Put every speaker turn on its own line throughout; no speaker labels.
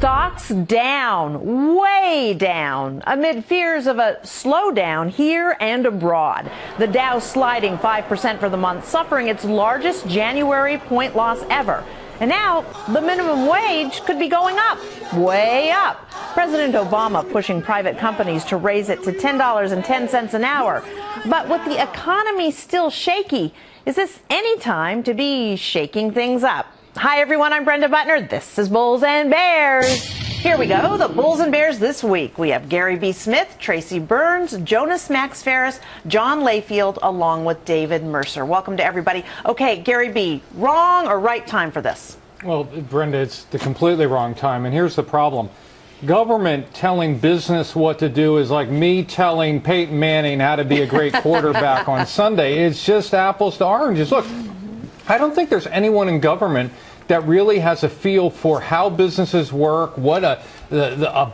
Stocks down, way down, amid fears of a slowdown here and abroad. The Dow sliding 5% for the month, suffering its largest January point loss ever. And now the minimum wage could be going up, way up. President Obama pushing private companies to raise it to $10.10 an hour. But with the economy still shaky, is this any time to be shaking things up? Hi, everyone. I'm Brenda Butner. This is Bulls and Bears. Here we go. The Bulls and Bears this week. We have Gary B. Smith, Tracy Burns, Jonas Max Ferris, John Layfield, along with David Mercer. Welcome to everybody. Okay, Gary B., wrong or right time for this? Well,
Brenda, it's the completely wrong time. And here's the problem. Government telling business what to do is like me telling Peyton Manning how to be a great quarterback on Sunday. It's just apples to oranges. Look, I don't think there's anyone in government that really has a feel for how businesses work, what a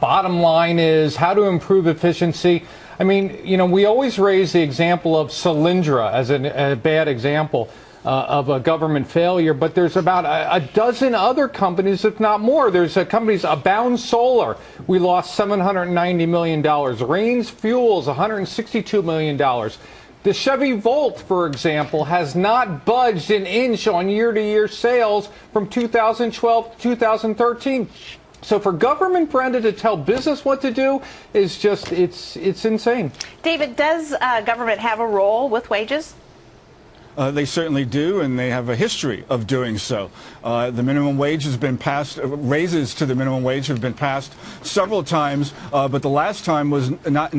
bottom line is, how to improve efficiency. I mean, you know, we always raise the example of Solyndra as a bad example of a government failure, but there's about a dozen other companies, if not more. There's companies, Abound Solar, we lost $790 million. Rains Fuels, $162 million. The Chevy Volt, for example, has not budged an inch on year-to-year sales from 2012 to 2013. So for government, Brenda, to tell business what to do is just, it's insane.
David, does government have a role with wages?
They certainly do, and they have a history of doing so. The minimum wage has been passed, raises to the minimum wage have been passed several times, but the last time was not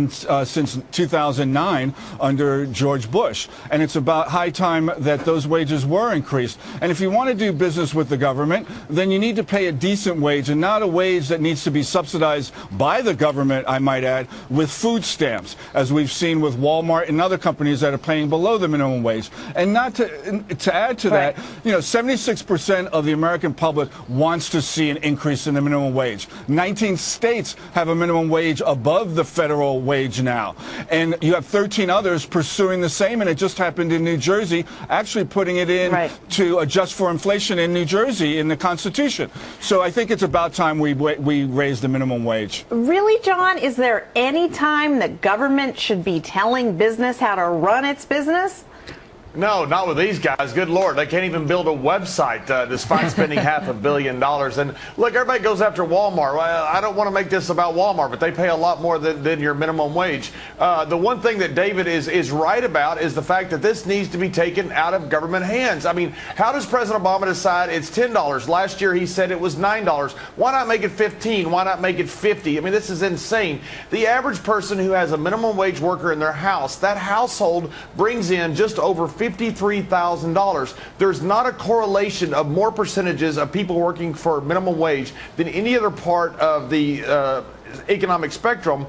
since 2009 under George Bush. And it's about high time that those wages were increased. And if you want to do business with the government, then you need to pay a decent wage and not a wage that needs to be subsidized by the government, I might add, with food stamps, as we've seen with Walmart and other companies that are paying below the minimum wage. And not to add to that, you know, 76% of the American public wants to see an increase in the minimum wage. 19 states have a minimum wage above the federal wage now. And you have 13 others pursuing the same, and it just happened in New Jersey, actually putting it in to adjust for inflation in New Jersey in the Constitution. So I think it's about time we raise the minimum wage.
Really, John? Is there any time that government should be telling business how to run its business?
No, not with these guys. Good Lord. They can't even build a website despite spending $500 million. And look, everybody goes after Walmart. Well, I don't want to make this about Walmart, but they pay a lot more than your minimum wage. The one thing that David is right about is the fact that this needs to be taken out of government hands. I mean, how does President Obama decide it's $10? Last year he said it was $9. Why not make it $15? Why not make it $50? I mean, this is insane. The average person who has a minimum wage worker in their house, that household brings in just over $53,000. There's not a correlation of more percentages of people working for minimum wage than any other part of the economic spectrum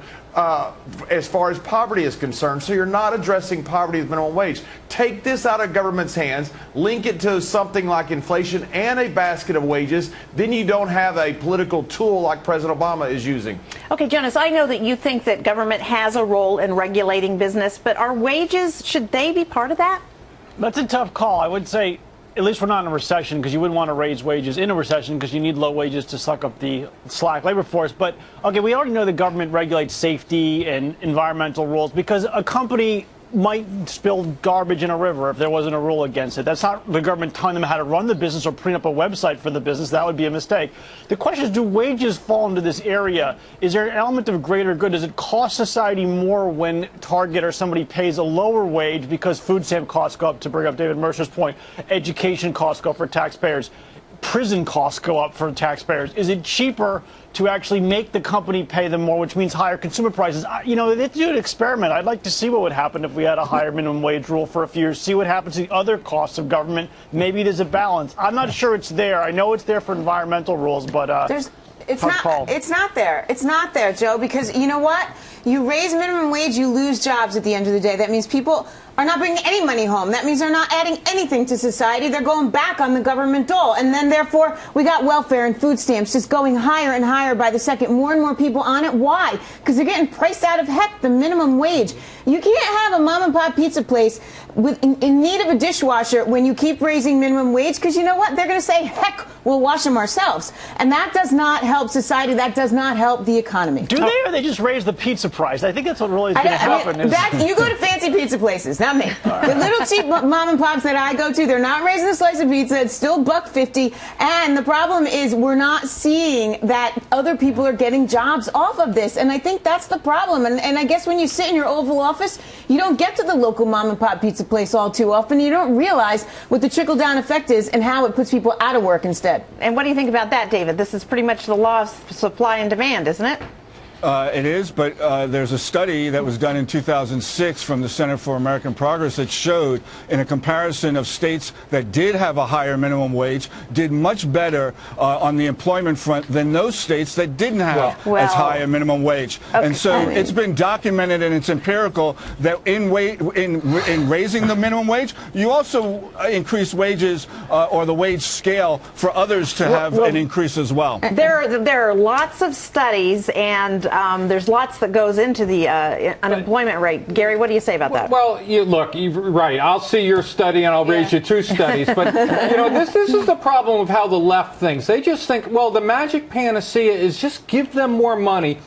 as far as poverty is concerned. So you're not addressing poverty with minimum wage. Take this out of government's hands, link it to something like inflation and a basket of wages, then you don't have a political tool like President Obama is using.
Okay, Jonas, I know that you think that government has a role in regulating business, but are wages, should they be part of that?
That's a tough call. I would say, at least we're not in a recession, because you wouldn't want to raise wages in a recession because you need low wages to suck up the slack labor force. But, okay, we already know the government regulates safety and environmental rules because a company might spill garbage in a river if there wasn't a rule against it. That's not the government telling them how to run the business or putting up a website for the business. That would be a mistake. The question is, do wages fall into this area? Is there an element of greater good? Does it cost society more when Target or somebody pays a lower wage because food stamp costs go up, to bring up David Mercer's point, education costs go up for taxpayers, prison costs go up for taxpayers? Is it cheaper to actually make the company pay them more, which means higher consumer prices? You know, they do an experiment. I'd like to see what would happen if we had a higher minimum wage rule for a few years, see what happens to the other costs of government. Maybe there's a balance. I'm not sure it's there. I know it's there for environmental rules, but
it's not there. It's not there, Joe, because you know what? You raise minimum wage, you lose jobs at the end of the day. That means people are not bringing any money home. That means they're not adding anything to society. They're going back on the government dole. And then, therefore, we got welfare and food stamps just going higher and higher by the second. More and more people on it. Why? Because they're getting priced out of heck, the minimum wage. You can't have a mom-and-pop pizza place in need of a dishwasher when you keep raising minimum wage, because you know what? They're going to say, heck, we'll wash them ourselves. And that does not help society. That does not help the economy.
Do they, or they just raise the pizza price? I think that's what really is going to happen.
You go to fancy pizza places, not me. The little cheap mom and pops that I go to, they're not raising a slice of pizza. It's still $1.50. And the problem is we're not seeing that other people are getting jobs off of this. And I think that's the problem. And I guess when you sit in your Oval Office, you don't get to the local mom and pop pizza place all too often. You don't realize what the trickle-down effect is and how it puts people out of work instead.
And what do you think about that, David? This is pretty much the law of supply and demand, isn't it?
It is, but there's a study that was done in 2006 from the Center for American Progress that showed, in a comparison of states that did have a higher minimum wage, did much better on the employment front than those states that didn't have as high a minimum wage. Okay. And so it's been documented and it's empirical that in raising the minimum wage, you also increase wages or the wage scale for others to have an increase as well.
There are lots of studies, and there's lots that goes into the unemployment rate. Gary, what do you say about that?
Well, look, you're right. I'll see your study and I'll raise you 2 studies. But, this is the problem of how the left thinks. They just think, well, the magic panacea is just give them more money.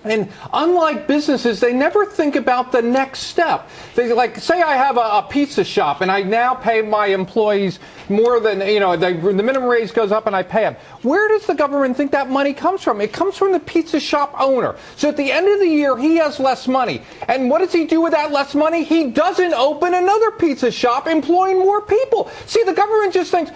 And unlike businesses, they never think about the next step. They say I have a pizza shop and I now pay my employees more than, the minimum wage goes up and I pay them. Where does the government think that money comes from? It comes from the pizza shop owner. So at the end of the year, he has less money. And what does he do with that less money? He doesn't open another pizza shop, employing more people. See, the government just thinks,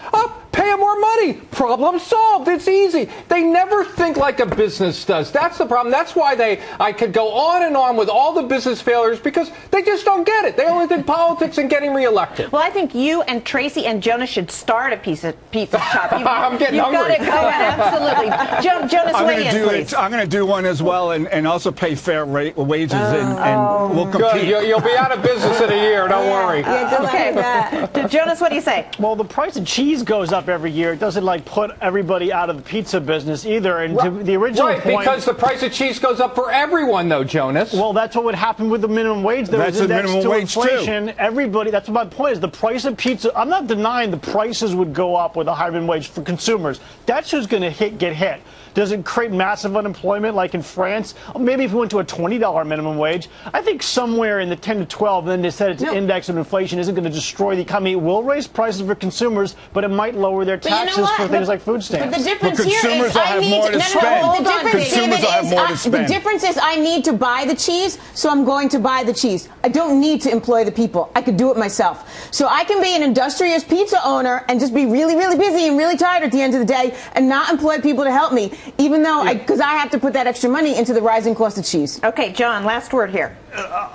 pay them more money. Problem solved. It's easy. They never think like a business does. That's the problem. That's why I could go on and on with all the business failures, because they just don't get it. They only think politics and getting reelected.
Well, I think you and Tracy and Jonas should start a pizza shop.
I'm getting hungry.
You've got to go, absolutely. Jonas, weigh in, please.
I'm going to do one as well, and also pay fair wages, and we'll compete.
Good. You'll be out of business in a year. Don't worry.
Okay. Jonas, what do you say?
Well, the price of cheese goes up every year. It doesn't put everybody out of the pizza business either. And to the original point,
because the price of cheese goes up for everyone, though, Jonas.
Well, that's what would happen with the minimum wage.
That's the minimum wage
inflation.
Too.
Everybody. That's my point. Is the price of pizza? I'm not denying the prices would go up with a higher minimum wage for consumers. That's who's going to get hit. Does it create massive unemployment like in France? Maybe if we went to a $20 minimum wage, I think somewhere in the 10 to 12, then they said it's an index of inflation isn't going to destroy the economy. It will raise prices for consumers, but it might lower their taxes for things like food stamps.
But the difference
consumers will have more to spend.
The difference is I need to buy the cheese, so I'm going to buy the cheese. I don't need to employ the people. I could do it myself. So I can be an industrious pizza owner and just be really, really busy and really tired at the end of the day and not employ people to help me, even though because I have to put that extra money into the rising cost of cheese.
Okay, John, last word here.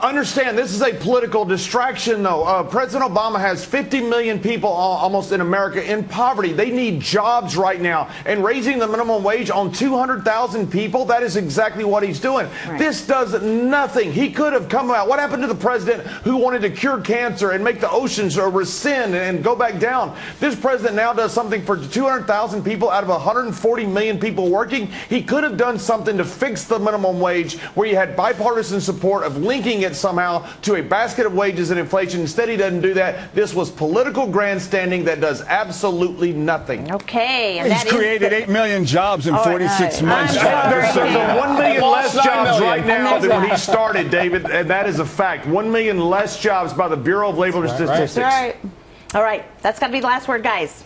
Understand, this is a political distraction, though. President Obama has 50 million people almost in America in poverty. They need jobs right now. And raising the minimum wage on 200,000 people, that is exactly what he's doing. Right. This does nothing. He could have come out. What happened to the president who wanted to cure cancer and make the oceans rescind and go back down? This president now does something for 200,000 people out of 140 million people working. He could have done something to fix the minimum wage where you had bipartisan support of linking it somehow to a basket of wages and inflation. Instead, he doesn't do that. This was political grandstanding that does absolutely nothing.
Okay. And
he's created 8 million jobs in 46 months.
There's 1 million less jobs right now than when he started, David, and that is a fact. 1 million less jobs by the Bureau of Labor Statistics.
All right. That's got to be the last word, guys.